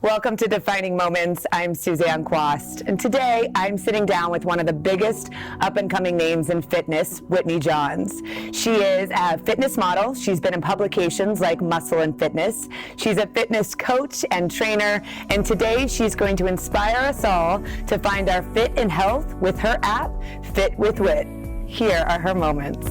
Welcome to Defining Moments. I'm Suzanne Quast, and today I'm sitting down with one of the biggest up-and-coming names in fitness, Whitney Johns. She is a fitness model. She's been in publications like Muscle and Fitness. She's a fitness coach and trainer, and today she's going to inspire us all to find our fit and health with her app, Fit with Whit. Here are her moments.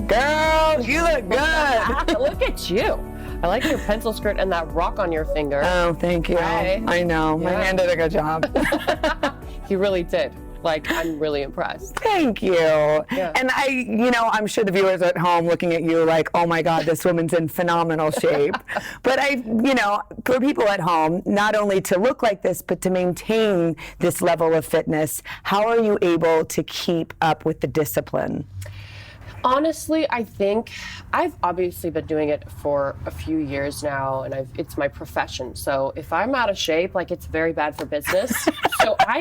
Girl, you look good. Look at you. I like your pencil skirt and that rock on your finger. Oh, thank you. Right. I know. My man did a good job. He really did. Like, I'm really impressed. Thank you. Yeah. And I'm sure the viewers at home looking at you like, oh my God, this woman's in phenomenal shape. But for people at home, not only to look like this, but to maintain this level of fitness, how are you able to keep up with the discipline? Honestly, I think I've obviously been doing it for a few years now, and it's my profession. So if I'm out of shape, like, it's very bad for business. So I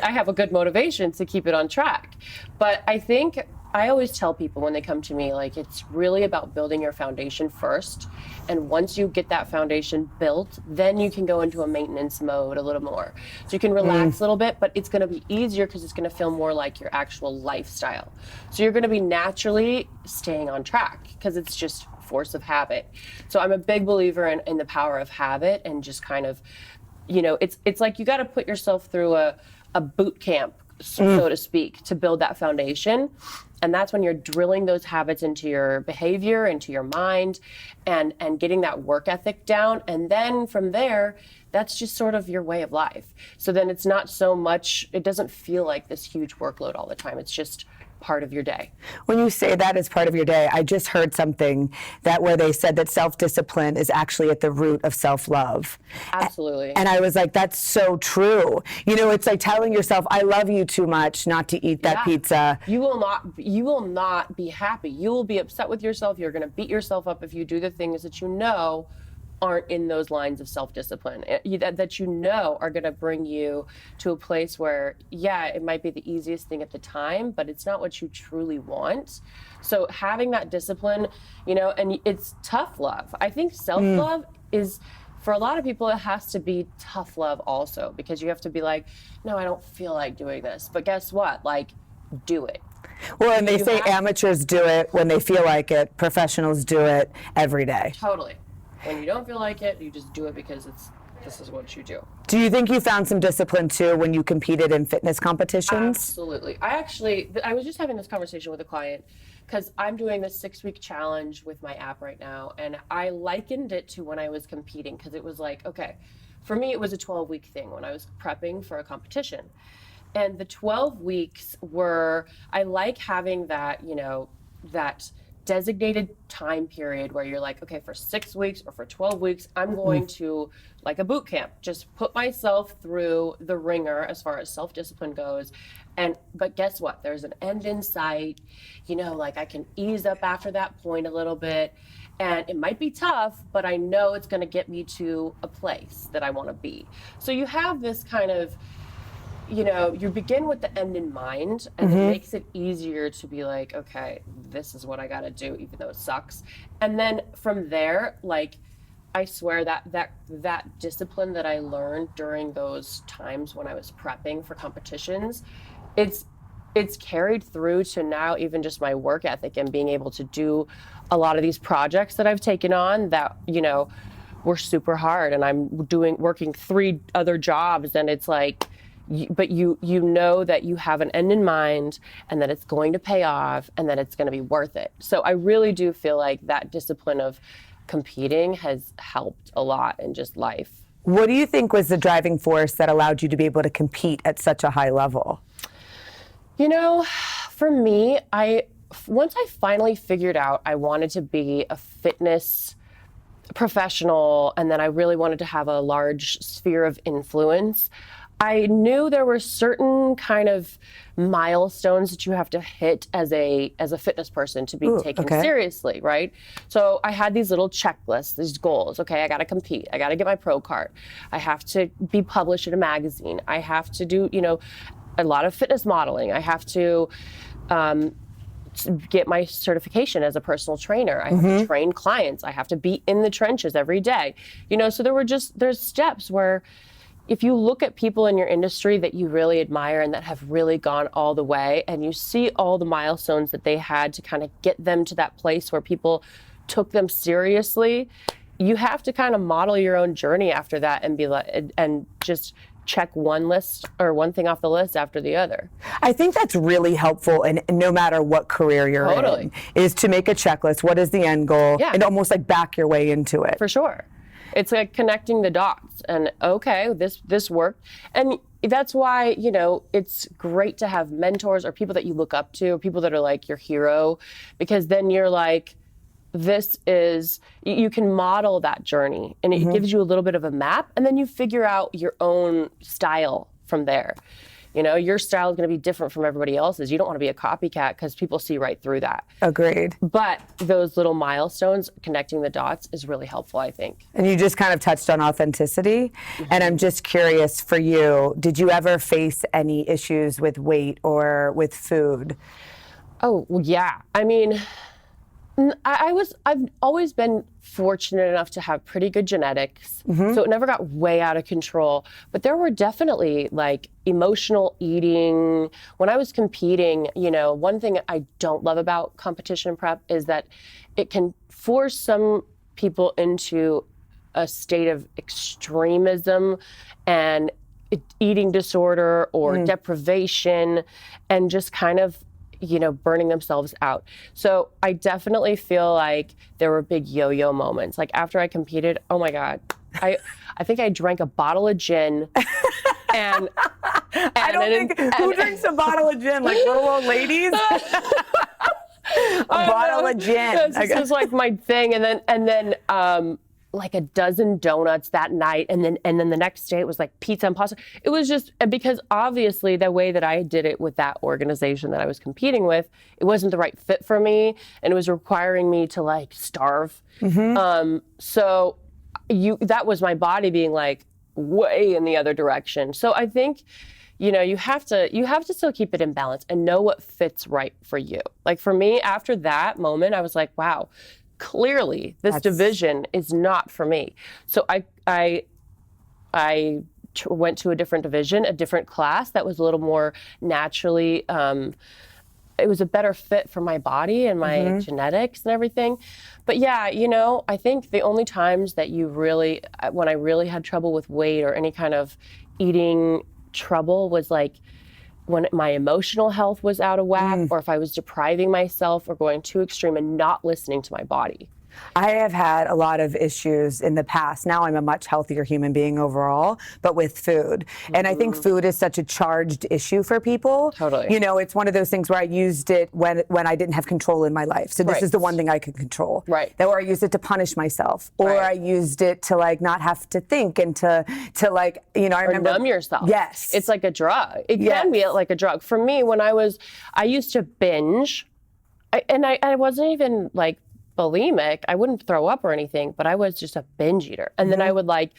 have a good motivation to keep it on track. But I think I always tell people when they come to me, like, it's really about building your foundation first. And once you get that foundation built, then you can go into a maintenance mode a little more. So you can relax a little bit, but it's going to be easier because it's going to feel more like your actual lifestyle. So you're going to be naturally staying on track because it's just force of habit. So I'm a big believer in the power of habit, and just kind of, it's like you got to put yourself through a boot camp, so to speak, to build that foundation. And that's when you're drilling those habits into your behavior, into your mind, and getting that work ethic down. And then from there, that's just sort of your way of life. So then it's not so much, it doesn't feel like this huge workload all the time. It's just part of your day. When you say that as part of your day, I just heard something where they said that self-discipline is actually at the root of self-love. Absolutely. And I was like, that's so true. It's like telling yourself, I love you too much not to eat that pizza. You will not be happy. You will be upset with yourself. You're going to beat yourself up if you do the things that aren't in those lines of self-discipline, that are going to bring you to a place where, it might be the easiest thing at the time, but it's not what you truly want. So having that discipline, and it's tough love. I think self-love is, for a lot of people, it has to be tough love also, because you have to be like, no, I don't feel like doing this. But guess what? Like, do it. Well, and they say amateurs do it when they feel like it. Professionals do it every day. Totally. When you don't feel like it, you just do it because this is what you do. Do you think you found some discipline too when you competed in fitness competitions? Absolutely. I was just having this conversation with a client because I'm doing this 6-week challenge with my app right now, and I likened it to when I was competing, because it was like, okay, for me it was a 12-week thing when I was prepping for a competition. And the 12 weeks I like having that, that designated time period where you're like, okay, for 6 weeks or for 12 weeks, I'm going to, like a boot camp, just put myself through the ringer as far as self-discipline goes. But guess what? There's an end in sight. Like, I can ease up after that point a little bit. And it might be tough, but I know it's going to get me to a place that I want to be. So you have this kind of, you begin with the end in mind, and it makes it easier to be like, okay, this is what I got to do, even though it sucks. And then from there, like, I swear that discipline that I learned during those times when I was prepping for competitions, it's carried through to now, even just my work ethic and being able to do a lot of these projects that I've taken on that, were super hard, and I'm working 3 other jobs, and it's like, but you know that you have an end in mind, and that it's going to pay off, and that it's going to be worth it. So I really do feel like that discipline of competing has helped a lot in just life. What do you think was the driving force that allowed you to be able to compete at such a high level? For me, once I finally figured out I wanted to be a fitness professional, and then I really wanted to have a large sphere of influence, I knew there were certain kind of milestones that you have to hit as a fitness person to be taken seriously, right? So I had these little checklists, these goals. Okay, I got to compete. I got to get my pro card. I have to be published in a magazine. I have to do, a lot of fitness modeling. I have to get my certification as a personal trainer. I have to train clients. I have to be in the trenches every day. So there's steps where if you look at people in your industry that you really admire and that have really gone all the way, and you see all the milestones that they had to kind of get them to that place where people took them seriously, you have to kind of model your own journey after that and be like, and just check one list or one thing off the list after the other. I think that's really helpful, and no matter what career you're in, is to make a checklist. What is the end goal? Yeah. And almost like back your way into it. For sure. It's like connecting the dots and okay, this worked. And that's why, it's great to have mentors or people that you look up to, or people that are like your hero, because then you're like, you can model that journey, and it gives you a little bit of a map, and then you figure out your own style from there. Your style is going to be different from everybody else's. You don't want to be a copycat because people see right through that. Agreed. But those little milestones, connecting the dots, is really helpful, I think. And you just kind of touched on authenticity. And I'm just curious for you, did you ever face any issues with weight or with food? Oh, yeah. I mean, I've always been fortunate enough to have pretty good genetics, so it never got way out of control. But there were definitely like emotional eating. When I was competing, one thing I don't love about competition prep is that it can force some people into a state of extremism and eating disorder or deprivation, and just kind of burning themselves out. So I definitely feel like there were big yo-yo moments. Like after I competed, oh my God, I think I drank a bottle of gin. and I don't think, who drinks a bottle of gin? Like little old ladies? A bottle of gin. This is like my thing. And then like a dozen donuts that night, and then the next day it was like pizza and pasta. It was just because obviously the way that I did it with that organization that I was competing with, it wasn't the right fit for me, and it was requiring me to like starve. So that was my body being like way in the other direction. So I think you have to still keep it in balance and know what fits right for you. Like for me, after that moment, I was like, wow, clearly this division is not for me. So I went to a different division, a different class that was a little more naturally, it was a better fit for my body and my genetics and everything. But yeah, I think the only times that when I really had trouble with weight or any kind of eating trouble was like when my emotional health was out of whack, or if I was depriving myself or going too extreme and not listening to my body. I have had a lot of issues in the past. Now I'm a much healthier human being overall, but with food. And I think food is such a charged issue for people. Totally. It's one of those things where I used it when I didn't have control in my life. So this is the one thing I could control. Right. That where I used it to punish myself, or I used it to like not have to think and to like, I remember. Or numb yourself. Yes. It's like a drug. It can be like a drug. For me, I used to binge, and I wasn't even like bulimic. I wouldn't throw up or anything, but I was just a binge eater. And then I would like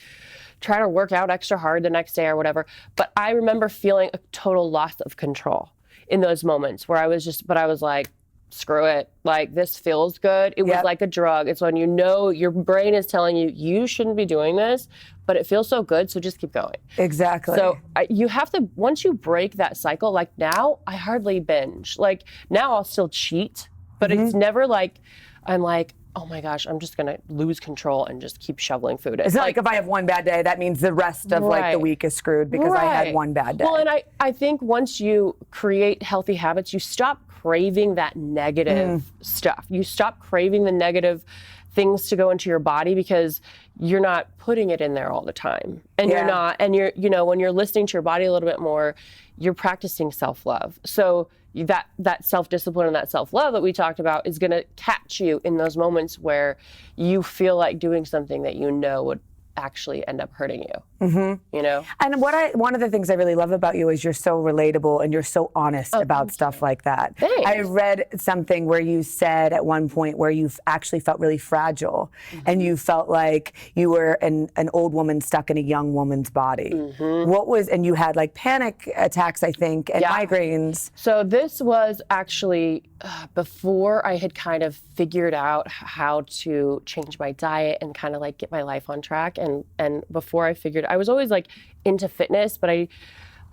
try to work out extra hard the next day or whatever. But I remember feeling a total loss of control in those moments where I was like, screw it. Like, this feels good. It was like a drug. It's when your brain is telling you shouldn't be doing this, but it feels so good, so just keep going. Exactly. So you have to, once you break that cycle, like now, I hardly binge. Like now I'll still cheat, but it's never like, I'm like, oh my gosh, I'm just going to lose control and just keep shoveling food in. It's not like if I have one bad day, that means the rest of like the week is screwed because I had one bad day. Well, and I think once you create healthy habits, you stop craving that negative stuff. You stop craving the negative things to go into your body because you're not putting it in there all the time. And you're not, and when you're listening to your body a little bit more, you're practicing self-love. So that self-discipline and that self-love that we talked about is going to catch you in those moments where you feel like doing something that would actually end up hurting you. you know? And one of the things I really love about you is you're so relatable and you're so honest about stuff like that. Thanks. I read something where you said at one point where you actually felt really fragile and you felt like you were an old woman stuck in a young woman's body. And you had like panic attacks, I think, and migraines. So this was actually before I had kind of figured out how to change my diet and kind of like get my life on track. And before I figured, I was always like into fitness, but I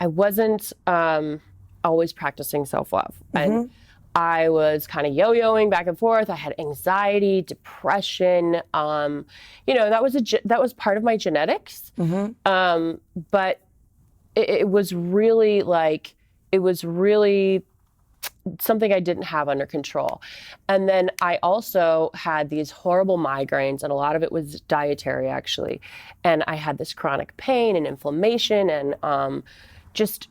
wasn't always practicing self-love. And I was kind of yo-yoing back and forth. I had anxiety, depression. You know, that was part of my genetics. But it was really something I didn't have under control. And then I also had these horrible migraines, and a lot of it was dietary actually. And I had this chronic pain and inflammation and just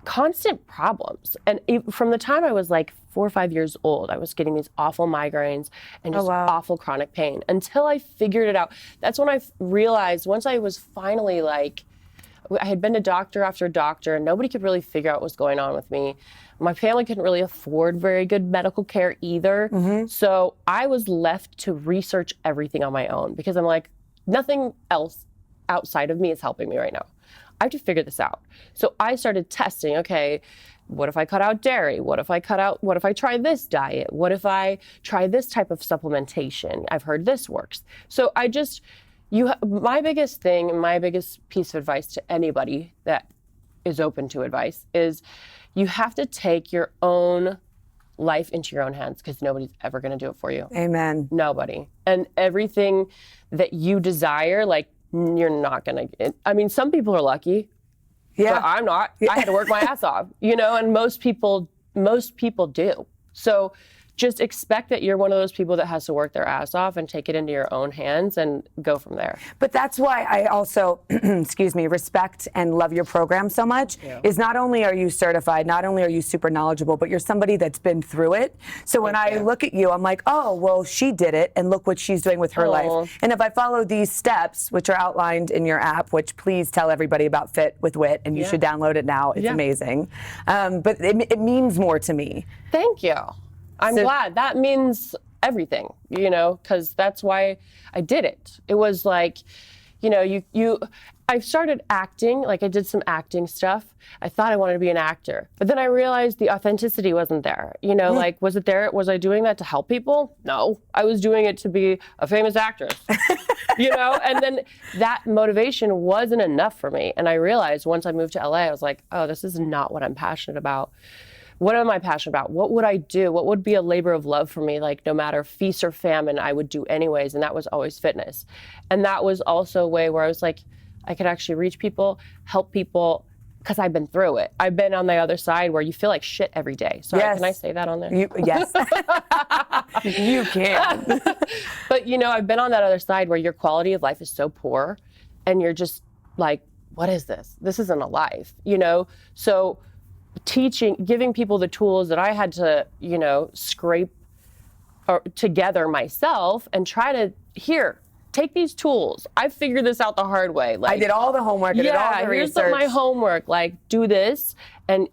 constant problems. And from the time I was like 4 or 5 years old, I was getting these awful migraines and just awful chronic pain until I figured it out. That's when I realized, once I was finally like, I had been to doctor after doctor and nobody could really figure out what was going on with me. My family couldn't really afford very good medical care either. So I was left to research everything on my own because I'm like, nothing else outside of me is helping me right now. I have to figure this out. So I started testing, okay, what if I cut out dairy? What if I try this diet? What if I try this type of supplementation? I've heard this works. So my biggest thing, my biggest piece of advice to anybody that is open to advice is you have to take your own life into your own hands because nobody's ever going to do it for you. Amen. Nobody. And everything that you desire, like, you're not going to, I mean, some people are lucky. Yeah. But I'm not. I had to work my ass off, you know, and most people do. So just expect that you're one of those people that has to work their ass off and take it into your own hands and go from there. But that's why I also, respect and love your program so much, is not only are you certified, not only are you super knowledgeable, but you're somebody that's been through it. So when I look at you, I'm like, oh, well, she did it, and look what she's doing with her life. And if I follow these steps, which are outlined in your app, which please tell everybody about Fit with Whit, and you should download it now. It's amazing. But it means more to me. Thank you. I'm glad. That means everything, you know, because that's why I did it. It was like, you know, I started acting, like I did some acting stuff. I thought I wanted to be an actor, but then I realized the authenticity wasn't there. You know, like, was it there? Was I doing that to help people? No, I was doing it to be a famous actress, you know, and then that motivation wasn't enough for me. And I realized once I moved to LA, I was like, oh, this is not what I'm passionate about. What am I passionate about? What would I do? What would be a labor of love for me? Like, no matter feast or famine, I would do anyways. And that was always fitness. And that was also a way where I was like, I could actually reach people, help people, because I've been through it. I've been on the other side where you feel like shit every day. Sorry, can I say that on there? Yes. You can. But, you know, I've been on that other side where your quality of life is so poor and you're just like, what is this? This isn't a life, you know? So giving people the tools that I had to, you know, scrape together myself and try to, take these tools. I figured this out the hard way. Like, I did all the homework. I did all the research. Here's my homework. Like, do this and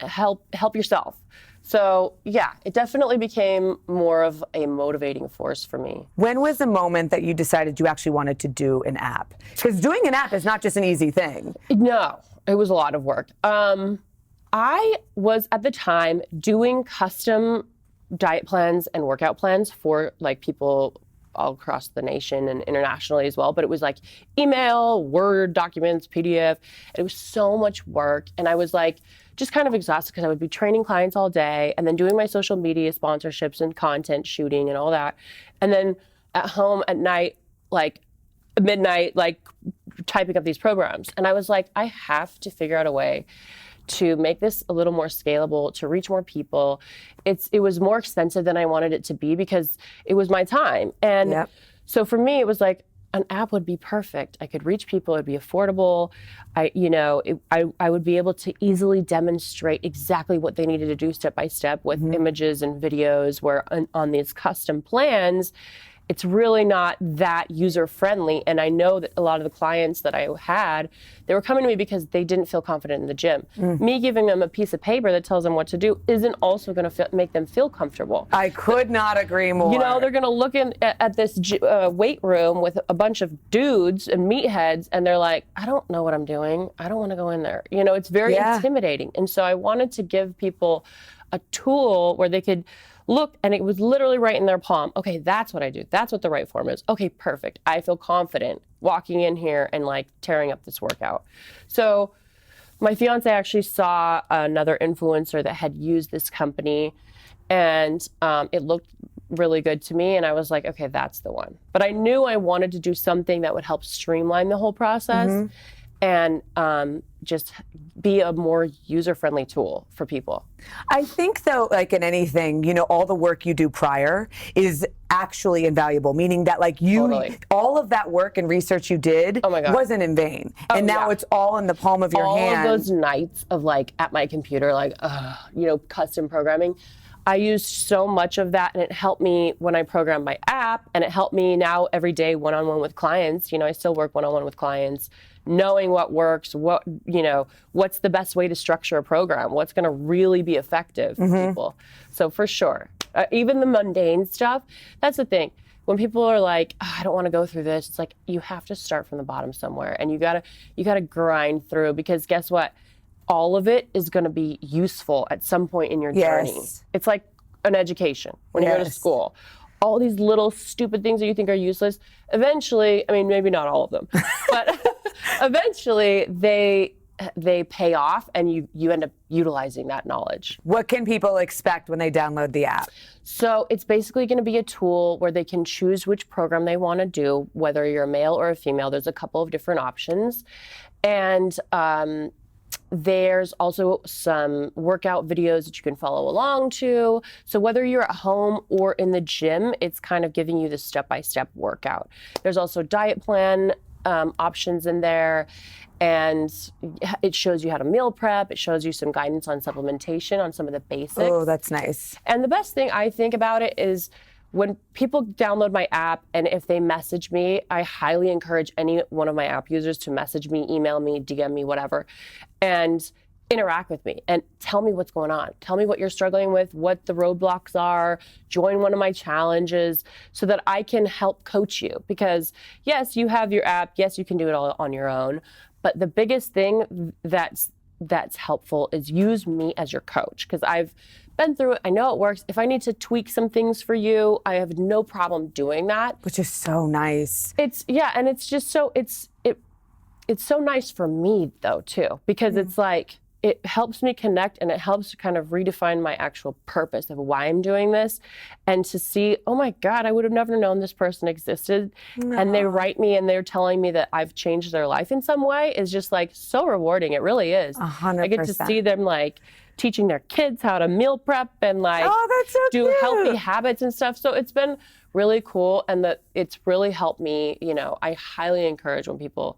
help yourself. So yeah, it definitely became more of a motivating force for me. When was the moment that you decided you actually wanted to do an app? Because doing an app is not just an easy thing. No, it was a lot of work. I was at the time doing custom diet plans and workout plans for like people all across the nation and internationally as well. But it was like email, Word documents, PDF. It was so much work. And I was like, just kind of exhausted because I would be training clients all day and then doing my social media sponsorships and content shooting and all that. And then at home at night, like midnight, like typing up these programs. And I was like, I have to figure out a way to make this a little more scalable, to reach more people. It was more expensive than I wanted it to be because it was my time. And so for me, it was like, an app would be perfect. I could reach people, it'd be affordable. I would be able to easily demonstrate exactly what they needed to do step by step with images and videos where on these custom plans, it's really not that user friendly. And I know that a lot of the clients that I had, they were coming to me because they didn't feel confident in the gym. Me giving them a piece of paper that tells them what to do isn't also going to make them feel comfortable. I could not agree more. You know, they're going to look at this weight room with a bunch of dudes and meatheads, and they're like, I don't know what I'm doing. I don't want to go in there. You know, it's very intimidating. And so I wanted to give people a tool where they could look, and it was literally right in their palm. Okay, that's what I do. That's what the right form is. Okay, perfect. I feel confident walking in here and like tearing up this workout. So my fiance actually saw another influencer that had used this company, and it looked really good to me. And I was like, okay, that's the one. But I knew I wanted to do something that would help streamline the whole process and just be a more user-friendly tool for people. I think, though, like in anything, you know, all the work you do prior is actually invaluable, meaning that like all of that work and research you did wasn't in vain. And now it's all in the palm of your hand. All of those nights of like at my computer, like, you know, custom programming, I used so much of that, and it helped me when I programmed my app, and it helped me now every day one-on-one with clients. You know, I still work one-on-one with clients, knowing what works, what, you know, what's the best way to structure a program, what's going to really be effective for people. So for sure, even the mundane stuff, that's the thing. When people are like, I don't want to go through this, it's like, you have to start from the bottom somewhere, and you gotta grind through, because guess what? All of it is going to be useful at some point in your journey. It's like an education when you go to school. All these little stupid things that you think are useless, eventually, I mean, maybe not all of them, but eventually they pay off, and you end up utilizing that knowledge. What can people expect when they download the app? So it's basically going to be a tool where they can choose which program they want to do, whether you're a male or a female. There's a couple of different options. And there's also some workout videos that you can follow along to. So whether you're at home or in the gym, it's kind of giving you the step-by-step workout. There's also diet plan options in there, and it shows you how to meal prep. It shows you some guidance on supplementation, on some of the basics. Oh, that's nice. And the best thing I think about it is when people download my app, and if they message me, I highly encourage any one of my app users to message me, email me, DM me, whatever, and interact with me and tell me what's going on. Tell me what you're struggling with, what the roadblocks are, join one of my challenges so that I can help coach you. Because yes, you have your app, yes, you can do it all on your own, but the biggest thing that's helpful is use me as your coach, because I've been through it. I know it works. If I need to tweak some things for you, I have no problem doing that. Which is so nice. And it's just so it's so nice for me though too, because it's like it helps me connect, and it helps kind of redefine my actual purpose of why I'm doing this, and to see, oh my God, I would have never known this person existed. And they write me and they're telling me that I've changed their life in some way is just like so rewarding. It really is. 100%. I get to see them like teaching their kids how to meal prep and like that's so do cute. Healthy habits and stuff. So it's been really cool, and that it's really helped me. You know, I highly encourage when people,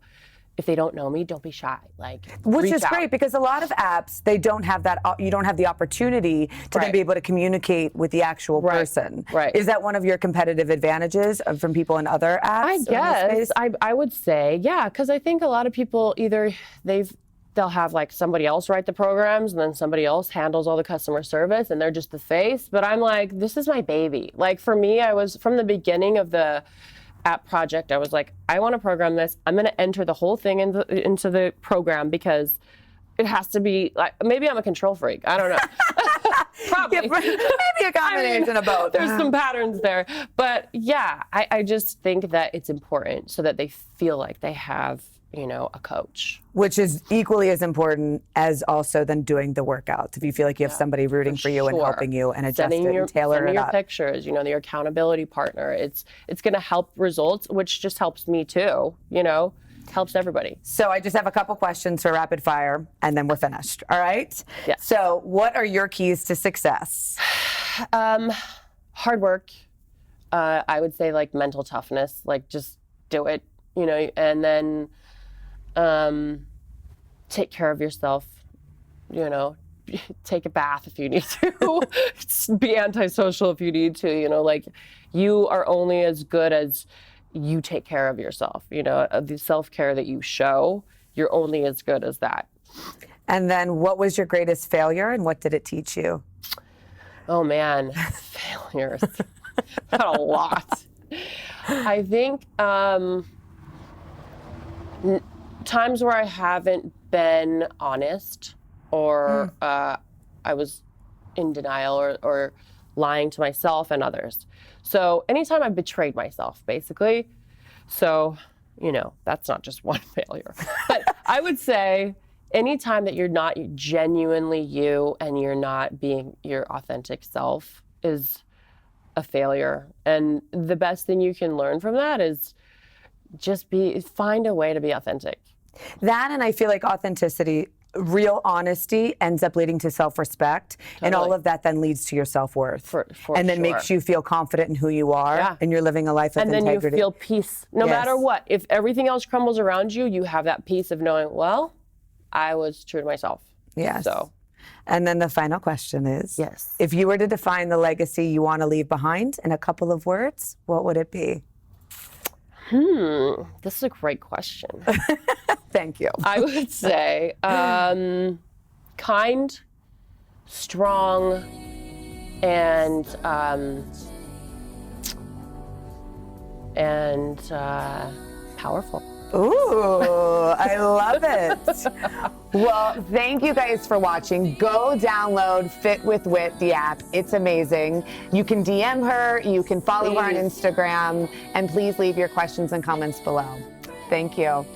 if they don't know me, don't be shy. Like, which reach is out. great, because a lot of apps, they don't have that. You don't have the opportunity to then be able to communicate with the actual person. Right. Is that one of your competitive advantages from people in other apps? I guess I would say, yeah, because I think a lot of people either they'll have like somebody else write the programs, and then somebody else handles all the customer service, and they're just the face. But I'm like, this is my baby. Like for me, I was from the beginning of the app project, I was like, I want to program this. I'm going to enter the whole thing into the program, because it has to be like, maybe I'm a control freak. I don't know. Probably. Yeah, maybe a combination of both. There's some patterns there. But yeah, I just think that it's important so that they feel like they have, you know, a coach. Which is equally as important as also then doing the workouts. If you feel like you have somebody rooting for you and helping you and adjust it and tailor it up. Sending your pictures, you know, your accountability partner. It's going to help results, which just helps me too, you know, helps everybody. So I just have a couple questions for rapid fire, and then we're finished. All right? Yeah. So what are your keys to success? Hard work. I would say like mental toughness, like just do it, you know, and then take care of yourself, you know, take a bath if you need to, be antisocial if you need to, you know, like you are only as good as you take care of yourself, you know, the self-care that you show, you're only as good as that. And then what was your greatest failure and what did it teach you? Oh man, failures. Not a lot. I think times where I haven't been honest or I was in denial or lying to myself and others. So anytime I betrayed myself, basically. So, you know, that's not just one failure. But I would say anytime that you're not genuinely you and you're not being your authentic self is a failure. And the best thing you can learn from that is just find a way to be authentic. That, and I feel like authenticity, real honesty ends up leading to self-respect. Totally. And all of that then leads to your self-worth. And then makes you feel confident in who you are and you're living a life of integrity. And then you feel peace no matter what. If everything else crumbles around you, you have that peace of knowing, well, I was true to myself. Yes. So. And then the final question is, yes, if you were to define the legacy you want to leave behind in a couple of words, what would it be? This is a great question. Thank you. I would say kind, strong, and powerful. Ooh, I love it. Well, thank you guys for watching. Go download Fit with Whit, the app. It's amazing. You can DM her, you can follow her on Instagram, and please leave your questions and comments below. Thank you.